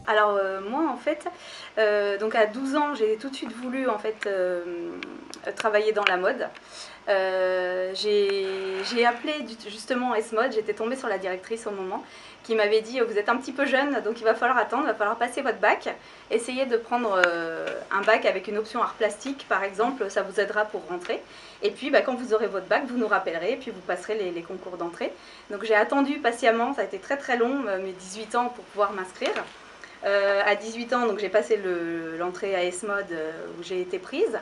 Alors moi en fait, donc à 12 ans j'ai tout de suite voulu en fait travailler dans la mode. J'ai appelé justement S-Mode, j'étais tombée sur la directrice au moment qui m'avait dit vous êtes un petit peu jeune donc il va falloir attendre, il va falloir passer votre bac, essayez de prendre un bac avec une option art plastique par exemple, ça vous aidera pour rentrer. Et puis quand vous aurez votre bac, vous nous rappellerez et puis vous passerez les concours d'entrée. Donc j'ai attendu patiemment, ça a été très très long, mes 18 ans pour pouvoir m'inscrire. À 18 ans, donc j'ai passé l'entrée à S-Mode où j'ai été prise.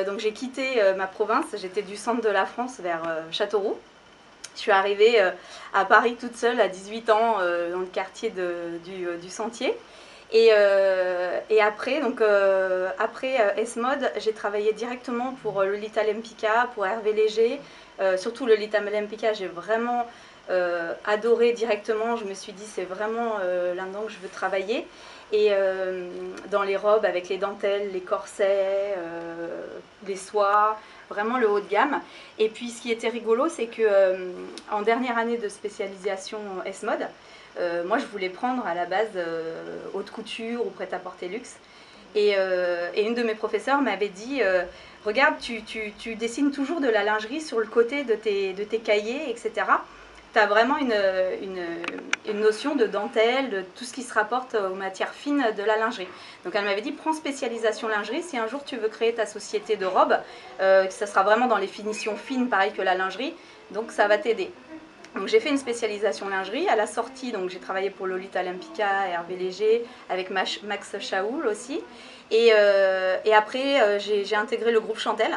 Donc j'ai quitté ma province, j'étais du centre de la France vers Châteauroux. Je suis arrivée à Paris toute seule à 18 ans dans le quartier du Sentier. Et après, après S-Mode, j'ai travaillé directement pour Lolita Lempicka, pour Hervé Léger. Surtout Lolita Lempicka, j'ai vraiment adoré directement. Je me suis dit c'est vraiment là-dedans que je veux travailler. Et dans les robes avec les dentelles, les corsets, les soies, vraiment le haut de gamme. Et puis ce qui était rigolo, c'est que en dernière année de spécialisation S-Mode, moi je voulais prendre à la base haute couture ou prêt-à-porter luxe. Et une de mes professeurs m'avait dit regarde, tu dessines toujours de la lingerie sur le côté de tes cahiers, etc. Tu as vraiment une notion de dentelle, de tout ce qui se rapporte aux matières fines de la lingerie. Donc elle m'avait dit, prends spécialisation lingerie, si un jour tu veux créer ta société de robes, ça sera vraiment dans les finitions fines, pareil que la lingerie, donc ça va t'aider. Donc j'ai fait une spécialisation lingerie. À la sortie, donc j'ai travaillé pour Lolita Lempicka, Hervé Léger, avec Max Chaoul aussi. Et après, j'ai intégré le groupe Chantel,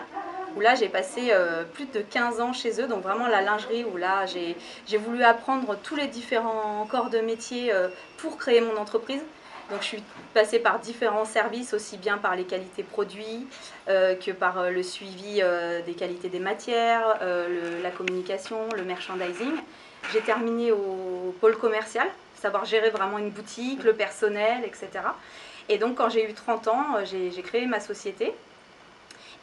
où là j'ai passé plus de 15 ans chez eux, donc vraiment la lingerie, où là j'ai voulu apprendre tous les différents corps de métier pour créer mon entreprise. Donc je suis passée par différents services, aussi bien par les qualités produits que par le suivi des qualités des matières, la communication, le merchandising. J'ai terminé au pôle commercial, savoir gérer vraiment une boutique, le personnel, etc. Et donc quand j'ai eu 30 ans, j'ai créé ma société.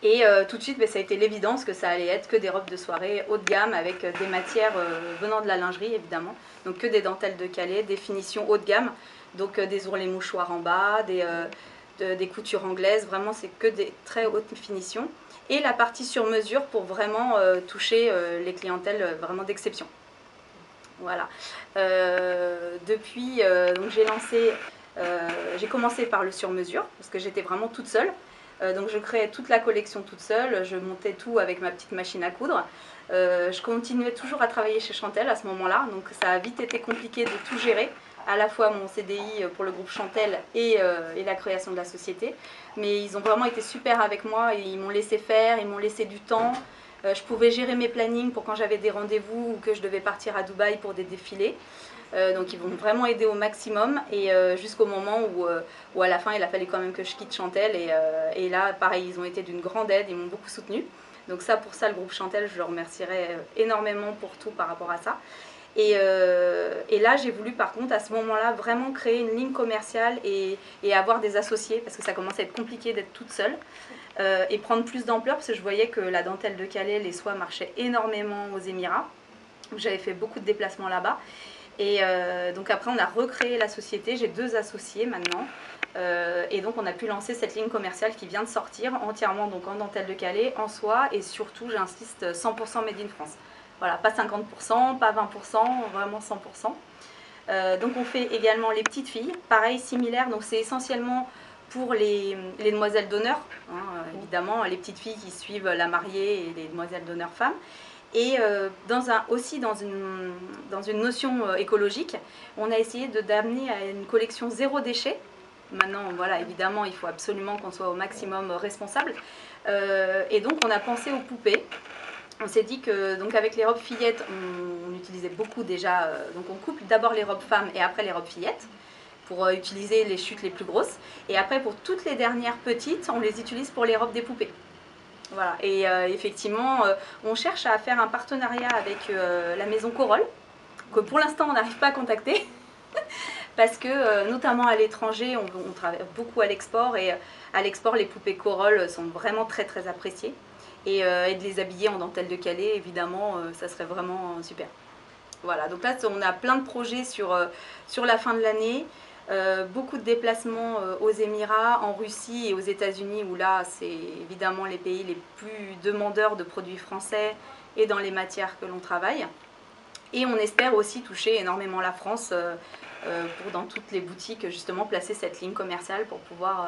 Et tout de suite, ça a été l'évidence que ça allait être que des robes de soirée haut de gamme avec des matières venant de la lingerie évidemment. Donc que des dentelles de Calais, des finitions haut de gamme, donc des ourlets mouchoirs en bas, des coutures anglaises, vraiment c'est que des très hautes finitions. Et la partie sur mesure pour vraiment toucher les clientèles vraiment d'exception. Voilà. Depuis, donc j'ai commencé par le sur mesure parce que j'étais vraiment toute seule. Donc je créais toute la collection toute seule, je montais tout avec ma petite machine à coudre. Je continuais toujours à travailler chez Chantel à ce moment-là, donc ça a vite été compliqué de tout gérer, à la fois mon CDI pour le groupe Chantel et la création de la société. Mais ils ont vraiment été super avec moi, et ils m'ont laissé faire, ils m'ont laissé du temps. Je pouvais gérer mes plannings pour quand j'avais des rendez-vous ou que je devais partir à Dubaï pour des défilés. Donc ils vont vraiment aider au maximum et jusqu'au moment où à la fin il a fallu quand même que je quitte Chantel et là pareil ils ont été d'une grande aide, ils m'ont beaucoup soutenue. Donc ça pour ça le groupe Chantel je le remercierai énormément pour tout par rapport à ça. Et là j'ai voulu par contre à ce moment-là vraiment créer une ligne commerciale et avoir des associés parce que ça commençait à être compliqué d'être toute seule. Et prendre plus d'ampleur parce que je voyais que la dentelle de Calais, les soies marchaient énormément aux Émirats. J'avais fait beaucoup de déplacements là-bas. Et donc après on a recréé la société, j'ai 2 associés maintenant. Et donc on a pu lancer cette ligne commerciale qui vient de sortir entièrement donc en dentelle de Calais, en soie et surtout j'insiste 100% made in France. Voilà, pas 50%, pas 20%, vraiment 100%. Donc on fait également les petites filles, pareil, similaire, donc c'est essentiellement pour les demoiselles d'honneur, hein, évidemment, les petites filles qui suivent la mariée et les demoiselles d'honneur femmes. Et aussi dans une notion écologique, on a essayé d'amener à une collection zéro déchet. Maintenant, voilà, évidemment, il faut absolument qu'on soit au maximum responsable. Et donc, on a pensé aux poupées. On s'est dit que, donc avec les robes fillettes, on utilisait beaucoup déjà. Donc, on coupe d'abord les robes femmes et après les robes fillettes pour utiliser les chutes les plus grosses. Et après, pour toutes les dernières petites, on les utilise pour les robes des poupées. Voilà. Et effectivement, on cherche à faire un partenariat avec la maison Corolle, que pour l'instant on n'arrive pas à contacter, parce que notamment à l'étranger, on travaille beaucoup à l'export, et à l'export les poupées Corolle sont vraiment très très appréciées. Et de les habiller en dentelle de Calais, évidemment, ça serait vraiment super. Voilà, donc là on a plein de projets sur la fin de l'année. Beaucoup de déplacements aux Émirats, en Russie et aux États-Unis, où là c'est évidemment les pays les plus demandeurs de produits français et dans les matières que l'on travaille. Et on espère aussi toucher énormément la France pour dans toutes les boutiques justement placer cette ligne commerciale pour pouvoir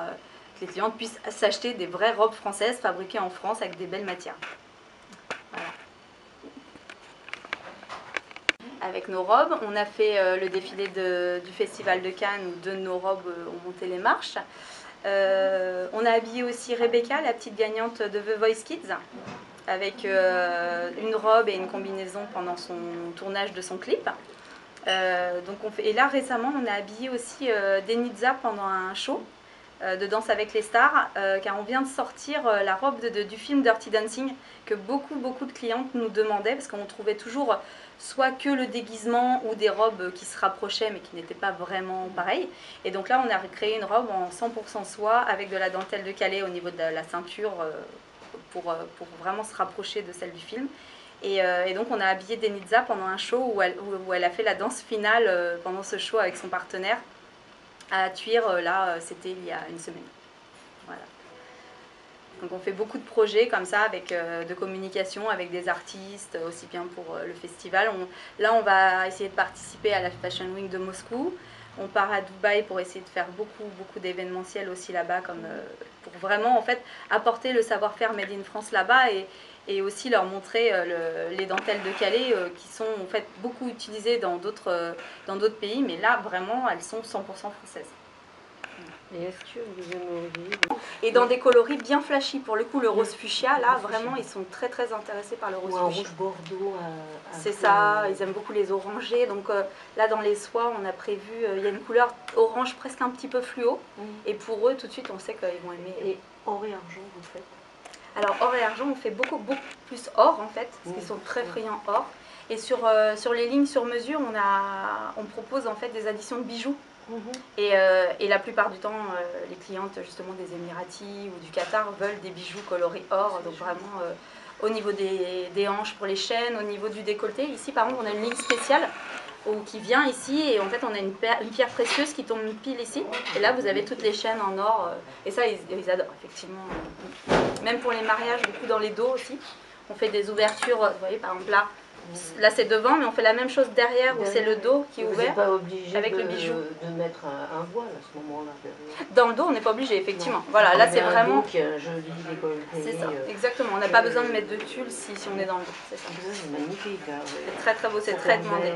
que les clientes puissent s'acheter des vraies robes françaises fabriquées en France avec des belles matières. Voilà. Avec nos robes, on a fait le défilé du Festival de Cannes où deux de nos robes ont monté les marches. On a habillé aussi Rebecca, la petite gagnante de The Voice Kids, avec une robe et une combinaison pendant son tournage de son clip. Et là récemment on a habillé aussi Denitza pendant un show de Danse avec les stars, car on vient de sortir la robe du film Dirty Dancing que beaucoup de clientes nous demandaient parce qu'on trouvait toujours soit que le déguisement ou des robes qui se rapprochaient mais qui n'étaient pas vraiment pareilles. Et donc là on a créé une robe en 100% soie avec de la dentelle de Calais au niveau de la ceinture pour vraiment se rapprocher de celle du film. Et donc on a habillé Denitza pendant un show où elle a fait la danse finale pendant ce show avec son partenaire à Thuir, là c'était il y a une semaine. Voilà. Donc on fait beaucoup de projets comme ça avec de communication avec des artistes, aussi bien pour le festival. Là on va essayer de participer à la Fashion Week de Moscou. On part à Dubaï pour essayer de faire beaucoup d'événementiels aussi là-bas, pour vraiment en fait apporter le savoir-faire Made in France là-bas et aussi leur montrer les dentelles de Calais qui sont en fait beaucoup utilisées dans d'autres pays, mais là vraiment elles sont 100% françaises. Et est-ce que vous aimeriez... Et dans des coloris bien flashy, pour le coup le rose fuchsia, là vraiment ils sont très intéressés par le rose fuchsia. Ou un rouge bordeaux. C'est ça, ils aiment beaucoup les orangés, donc là dans les soies on a prévu, il y a une couleur orange presque un petit peu fluo, et pour eux tout de suite on sait qu'ils vont aimer. Et or et argent vous faites? Alors or et argent on fait beaucoup plus or en fait, parce qu'ils sont très friands or, et sur les lignes sur mesure on propose en fait des additions de bijoux. Et la plupart du temps, les clientes justement des Émiratis ou du Qatar veulent des bijoux colorés or, donc vraiment au niveau des hanches pour les chaînes, au niveau du décolleté. Ici par exemple on a une ligne spéciale qui vient ici et en fait on a une pierre précieuse qui tombe pile ici. Et là vous avez toutes les chaînes en or et ça ils adorent effectivement. Même pour les mariages, beaucoup dans les dos aussi. On fait des ouvertures, vous voyez par exemple là c'est devant, mais on fait la même chose derrière où c'est le dos qui est ouvert. Vous n'êtes pas obligé avec le bijou. de mettre un voile à ce moment-là derrière. Dans le dos, on n'est pas obligé, effectivement. Non. Voilà, là c'est vraiment. Qui a un joli décolleté. C'est ça, exactement. On n'a pas besoin de mettre de tulle si on est dans le dos. C'est ça. C'est magnifique. C'est très beau, c'est très demandé.